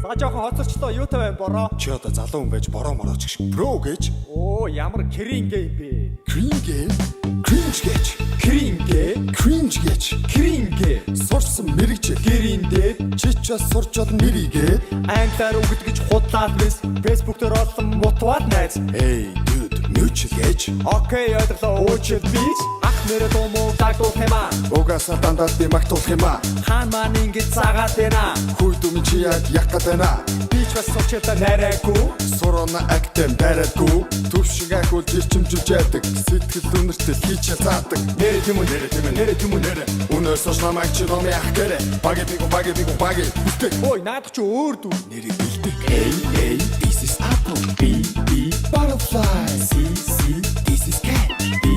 За жоохон хоцорчлоо юу тавай бороо. Чи одоо залуу хүн байж бороо морооч гэх про гэж. Оо ямар кринг гейм бэ? Cringe game. Cringe гэж. Кринг Cringe гэж. кринг Сурсан мэрэгч. гэриндээ Чи ч бас сурч бол нэрийгээ. англиар үг гэж худлаад мэс фэйсбүүк дээр олсон мутваад найз. Hey dude, мөч гэж. Окей ойлголоо уучлал бич. Ах нэрэ дому тагтуу хэмаа. Угаасаа дандаа би магтуулах юм аа. Хаан маань ингэж цагаад байна. Хүй дүм чи яг гэдэг байна. Бич бас сочтой нарайгүй. Сурона актем барайдгүй. Төв шиг ахуул жирчимжүүлж яадаг. Сэтгэл үнэртэй хийч заадаг. Нэрэ тийм үү нэрэ. Үнээр сошна майч номи ах гэрэ. Баги. Үстэй. Ой наадах чи өөр дүү. Нэрийг бэлдээ. Hey, this is apple. B, butterfly. C, this is cat. D,